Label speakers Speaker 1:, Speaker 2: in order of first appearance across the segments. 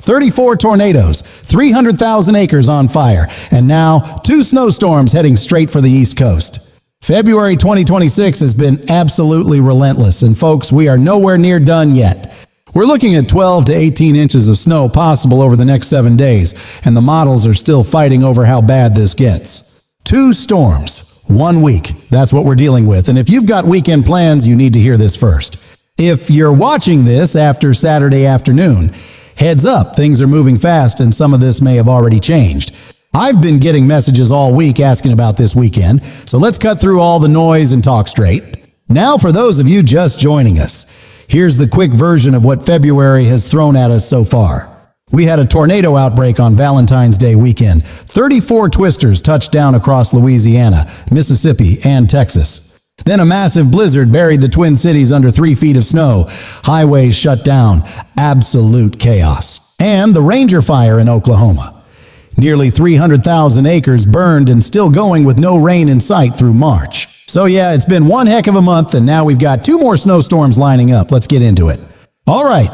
Speaker 1: 34 tornadoes, 300,000 acres on fire, and now 2 snowstorms heading straight for the East Coast. February 2026 has been absolutely relentless, and folks, we are nowhere near done yet. We're looking at 12 to 18 inches of snow possible over the next 7 days, and the models are still fighting over how bad this gets. 2 storms, 1 week. That's what we're dealing with, and if you've got weekend plans, you need to hear this first. If you're watching this after Saturday afternoon, heads up, things are moving fast and some of this may have already changed. I've been getting messages all week asking about this weekend, so let's cut through all the noise and talk straight. Now for those of you just joining us, here's the quick version of what February has thrown at us so far. We had a tornado outbreak on Valentine's Day weekend. 34 twisters touched down across Louisiana, Mississippi, and Texas. Then a massive blizzard buried the Twin Cities under 3 feet of snow. Highways shut down. Absolute chaos. And the Ranger Fire in Oklahoma. Nearly 300,000 acres burned and still going with no rain in sight through March. So yeah, it's been one heck of a month, and now we've got 2 more snowstorms lining up. Let's get into it. All right,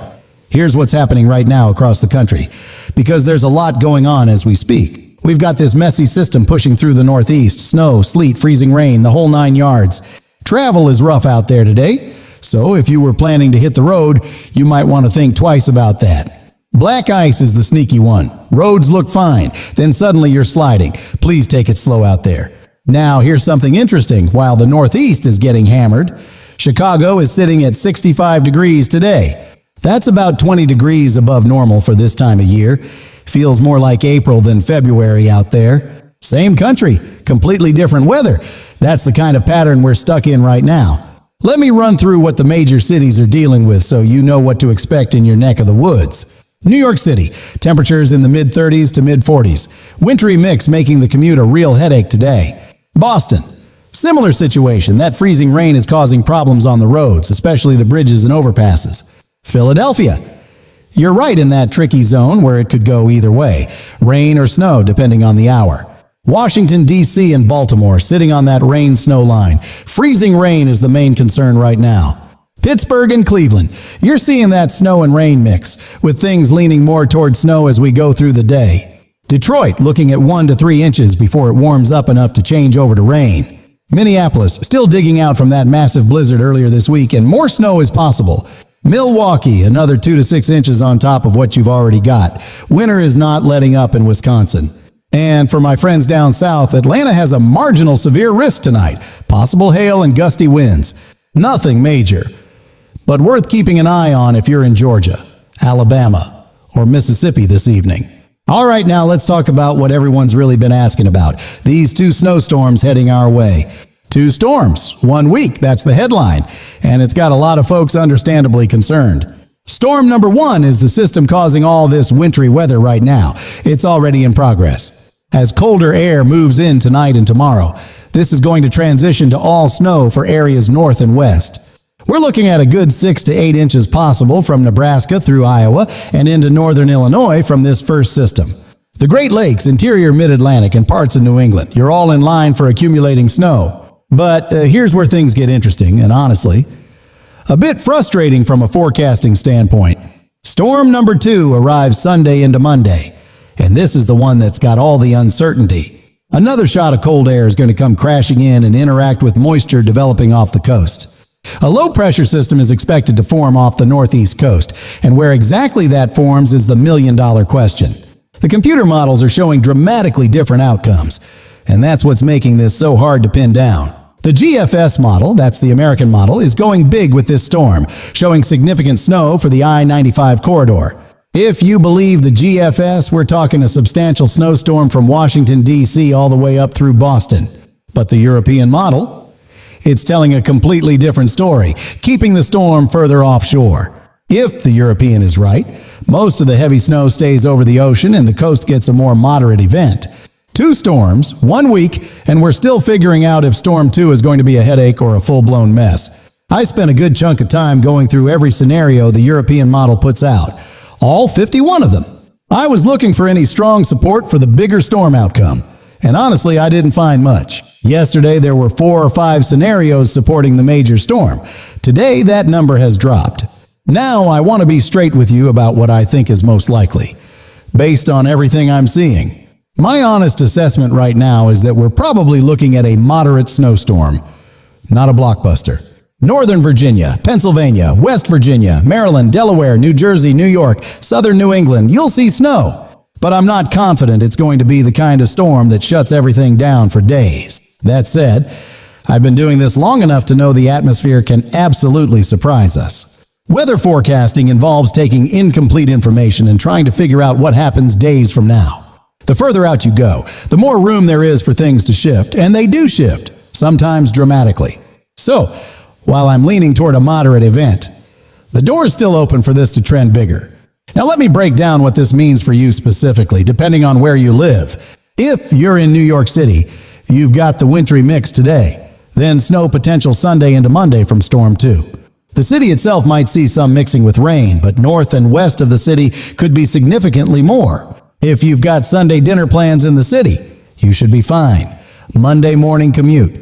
Speaker 1: here's what's happening right now across the country, because there's a lot going on as we speak. We've got this messy system pushing through the Northeast. Snow, sleet, freezing rain, the whole 9 yards. Travel is rough out there today, so if you were planning to hit the road, you might want to think twice about that. Black ice is the sneaky one. Roads look fine, then suddenly you're sliding. Please take it slow out there. Now, here's something interesting. While the Northeast is getting hammered, Chicago is sitting at 65 degrees today. That's about 20 degrees above normal for this time of year. Feels more like April than February out there. Same country, completely different weather. That's the kind of pattern we're stuck in right now. Let me run through what the major cities are dealing with so you know what to expect in your neck of the woods. New York City, temperatures in the mid-30s to mid-40s. Wintry mix making the commute a real headache today. Boston, similar situation. That freezing rain is causing problems on the roads, especially the bridges and overpasses. Philadelphia, you're right in that tricky zone where it could go either way, rain or snow depending on the hour. Washington, D.C. and Baltimore sitting on that rain-snow line. Freezing rain is the main concern right now. Pittsburgh and Cleveland, you're seeing that snow and rain mix, with things leaning more toward snow as we go through the day. Detroit looking at 1 to 3 inches before it warms up enough to change over to rain. Minneapolis still digging out from that massive blizzard earlier this week, and more snow is possible. Milwaukee, another 2 to 6 inches on top of what you've already got. Winter is not letting up in Wisconsin. And for my friends down south, Atlanta has a marginal severe risk tonight. Possible hail and gusty winds. Nothing major, but worth keeping an eye on if you're in Georgia, Alabama, or Mississippi this evening. All right, now let's talk about what everyone's really been asking about. These 2 snowstorms heading our way. 2 storms, 1 week, that's the headline, and it's got a lot of folks understandably concerned. Storm number 1 is the system causing all this wintry weather right now. It's already in progress. As colder air moves in tonight and tomorrow, this is going to transition to all snow for areas north and west. We're looking at a good 6 to 8 inches possible from Nebraska through Iowa and into northern Illinois from this first system. The Great Lakes, interior mid-Atlantic, and parts of New England, you're all in line for accumulating snow. But here's where things get interesting, and honestly, a bit frustrating from a forecasting standpoint. Storm number 2 arrives Sunday into Monday, and this is the one that's got all the uncertainty. Another shot of cold air is going to come crashing in and interact with moisture developing off the coast. A low-pressure system is expected to form off the northeast coast, and where exactly that forms is the million-dollar question. The computer models are showing dramatically different outcomes, and that's what's making this so hard to pin down. The GFS model, that's the American model, is going big with this storm, showing significant snow for the I-95 corridor. If you believe the GFS, we're talking a substantial snowstorm from Washington, D.C. all the way up through Boston. But the European model? It's telling a completely different story, keeping the storm further offshore. If the European is right, most of the heavy snow stays over the ocean and the coast gets a more moderate event. 2 storms, 1 week, and we're still figuring out if Storm 2 is going to be a headache or a full-blown mess. I spent a good chunk of time going through every scenario the European model puts out, all 51 of them. I was looking for any strong support for the bigger storm outcome, and honestly, I didn't find much. Yesterday, there were 4 or 5 scenarios supporting the major storm. Today, that number has dropped. Now I want to be straight with you about what I think is most likely, based on everything I'm seeing. My honest assessment right now is that we're probably looking at a moderate snowstorm, not a blockbuster. Northern Virginia, Pennsylvania, West Virginia, Maryland, Delaware, New Jersey, New York, Southern New England, you'll see snow. But I'm not confident it's going to be the kind of storm that shuts everything down for days. That said, I've been doing this long enough to know the atmosphere can absolutely surprise us. Weather forecasting involves taking incomplete information and trying to figure out what happens days from now. The further out you go, the more room there is for things to shift, and they do shift, sometimes dramatically. So, while I'm leaning toward a moderate event, the door is still open for this to trend bigger. Now let me break down what this means for you specifically, depending on where you live. If you're in New York City, you've got the wintry mix today, then snow potential Sunday into Monday from Storm 2. The city itself might see some mixing with rain, but north and west of the city could be significantly more. If you've got Sunday dinner plans in the city, you should be fine. Monday morning commute,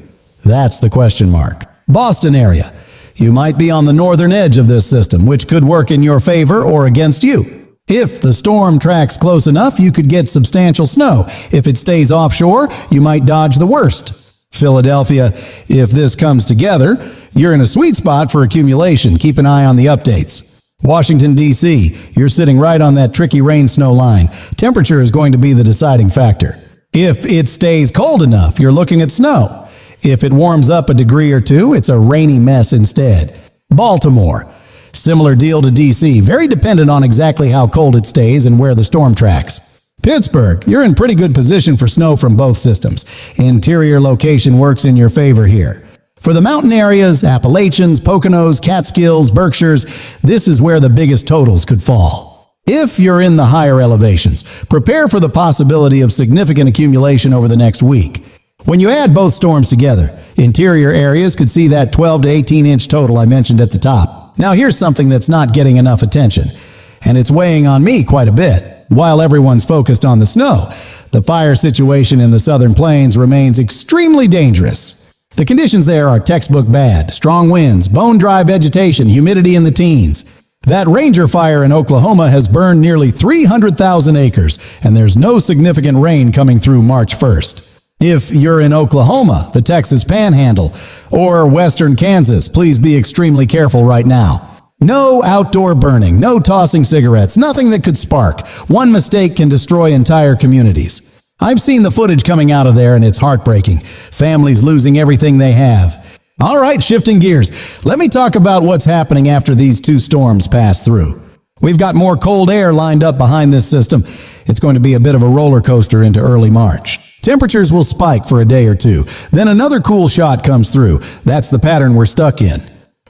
Speaker 1: that's the question mark. Boston area, you might be on the northern edge of this system, which could work in your favor or against you. If the storm tracks close enough, you could get substantial snow. If it stays offshore, you might dodge the worst. Philadelphia, if this comes together, you're in a sweet spot for accumulation. Keep an eye on the updates. Washington, D.C., you're sitting right on that tricky rain-snow line. Temperature is going to be the deciding factor. If it stays cold enough, you're looking at snow. If it warms up a degree or two, it's a rainy mess instead. Baltimore, similar deal to D.C., very dependent on exactly how cold it stays and where the storm tracks. Pittsburgh, you're in pretty good position for snow from both systems. Interior location works in your favor here. For the mountain areas, Appalachians, Poconos, Catskills, Berkshires, this is where the biggest totals could fall. If you're in the higher elevations, prepare for the possibility of significant accumulation over the next week. When you add both storms together, interior areas could see that 12 to 18-inch total I mentioned at the top. Now here's something that's not getting enough attention, and it's weighing on me quite a bit. While everyone's focused on the snow, the fire situation in the southern plains remains extremely dangerous. The conditions there are textbook bad, strong winds, bone-dry vegetation, humidity in the teens. That Ranger fire in Oklahoma has burned nearly 300,000 acres, and there's no significant rain coming through March 1st. If you're in Oklahoma, the Texas Panhandle, or western Kansas, please be extremely careful right now. No outdoor burning, no tossing cigarettes, nothing that could spark. One mistake can destroy entire communities. I've seen the footage coming out of there and it's heartbreaking. Families losing everything they have. All right, shifting gears. Let me talk about what's happening after these two storms pass through. We've got more cold air lined up behind this system. It's going to be a bit of a roller coaster into early March. Temperatures will spike for a day or two. Then another cool shot comes through. That's the pattern we're stuck in.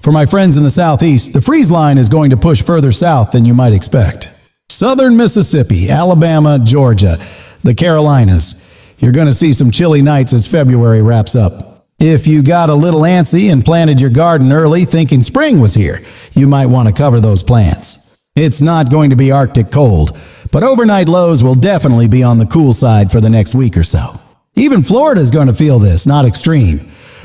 Speaker 1: For my friends in the southeast, the freeze line is going to push further south than you might expect. Southern Mississippi, Alabama, Georgia, the Carolinas. You're going to see some chilly nights as February wraps up. If you got a little antsy and planted your garden early thinking spring was here, you might want to cover those plants. It's not going to be Arctic cold, but overnight lows will definitely be on the cool side for the next week or so. Even Florida is going to feel this, not extreme,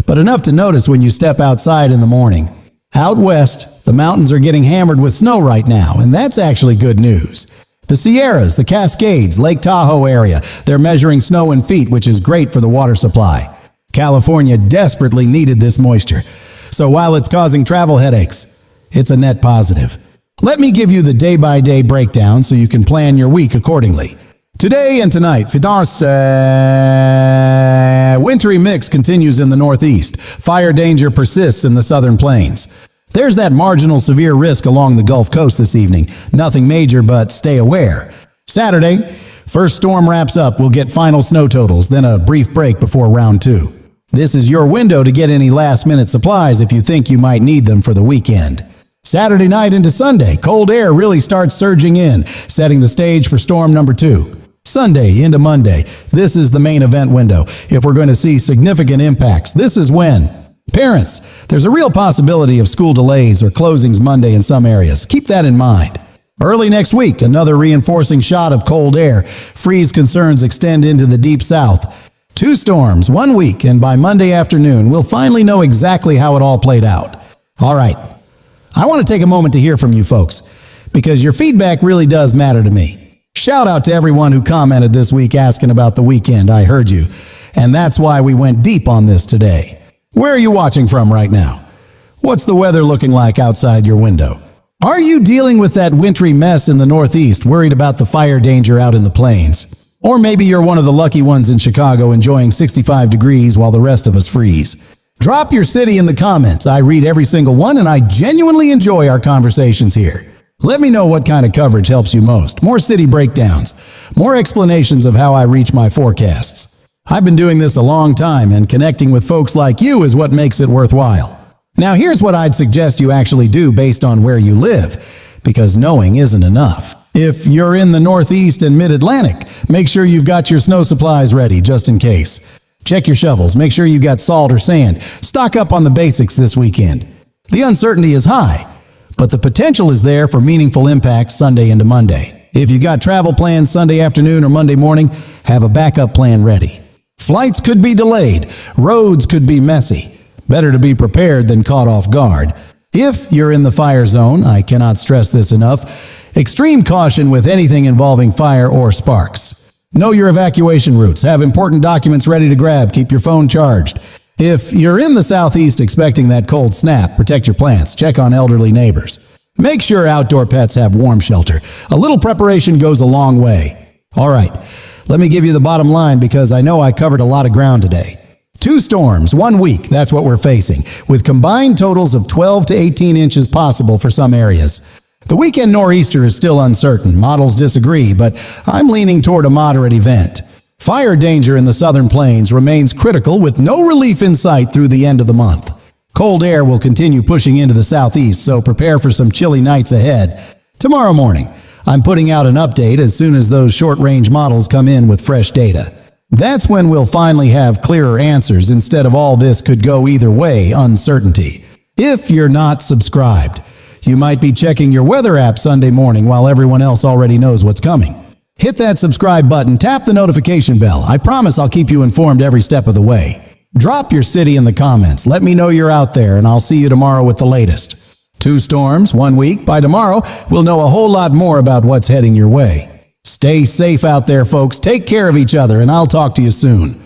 Speaker 1: but enough to notice when you step outside in the morning. Out west, the mountains are getting hammered with snow right now, and that's actually good news. The Sierras, the Cascades, Lake Tahoe area, they're measuring snow in feet, which is great for the water supply. California desperately needed this moisture, so while it's causing travel headaches, it's a net positive. Let me give you the day-by-day breakdown so you can plan your week accordingly. Today and tonight, wintry mix continues in the northeast. Fire danger persists in the southern plains. There's that marginal severe risk along the Gulf Coast this evening. Nothing major, but stay aware. Saturday, first storm wraps up. We'll get final snow totals, then a brief break before round 2. This is your window to get any last-minute supplies if you think you might need them for the weekend. Saturday night into Sunday, cold air really starts surging in, setting the stage for storm number 2. Sunday into Monday, this is the main event window. If we're going to see significant impacts, this is when. Parents, there's a real possibility of school delays or closings Monday in some areas. Keep that in mind. Early next week, another reinforcing shot of cold air. Freeze concerns extend into the deep south. 2 storms, 1 week, and by Monday afternoon, we'll finally know exactly how it all played out. All right, I want to take a moment to hear from you folks, because your feedback really does matter to me. Shout out to everyone who commented this week asking about the weekend. I heard you, and that's why we went deep on this today. Where are you watching from right now? What's the weather looking like outside your window? Are you dealing with that wintry mess in the Northeast, worried about the fire danger out in the plains? Or maybe you're one of the lucky ones in Chicago enjoying 65 degrees while the rest of us freeze. Drop your city in the comments. I read every single one, and I genuinely enjoy our conversations here. Let me know what kind of coverage helps you most. More city breakdowns, more explanations of how I reach my forecasts. I've been doing this a long time, and connecting with folks like you is what makes it worthwhile. Now here's what I'd suggest you actually do based on where you live, because knowing isn't enough. If you're in the Northeast and Mid-Atlantic, make sure you've got your snow supplies ready just in case. Check your shovels, make sure you've got salt or sand. Stock up on the basics this weekend. The uncertainty is high, but the potential is there for meaningful impacts Sunday into Monday. If you got travel plans Sunday afternoon or Monday morning, have a backup plan ready. Flights could be delayed, roads could be messy. Better to be prepared than caught off guard. If you're in the fire zone, I cannot stress this enough, extreme caution with anything involving fire or sparks. Know your evacuation routes. Have important documents ready to grab. Keep your phone charged. If you're in the Southeast expecting that cold snap, protect your plants. Check on elderly neighbors. Make sure outdoor pets have warm shelter. A little preparation goes a long way. All right, let me give you the bottom line because I know I covered a lot of ground today. 2 storms, 1 week, that's what we're facing, with combined totals of 12 to 18 inches possible for some areas. The weekend nor'easter is still uncertain. Models disagree, but I'm leaning toward a moderate event. Fire danger in the southern plains remains critical with no relief in sight through the end of the month. Cold air will continue pushing into the southeast, so prepare for some chilly nights ahead. Tomorrow morning, I'm putting out an update as soon as those short-range models come in with fresh data. That's when we'll finally have clearer answers instead of all this could go either way uncertainty. If you're not subscribed, you might be checking your weather app Sunday morning while everyone else already knows what's coming. Hit that subscribe button, tap the notification bell. I promise I'll keep you informed every step of the way. Drop your city in the comments. Let me know you're out there, and I'll see you tomorrow with the latest. 2 storms, 1 week. By tomorrow, we'll know a whole lot more about what's heading your way. Stay safe out there, folks. Take care of each other, and I'll talk to you soon.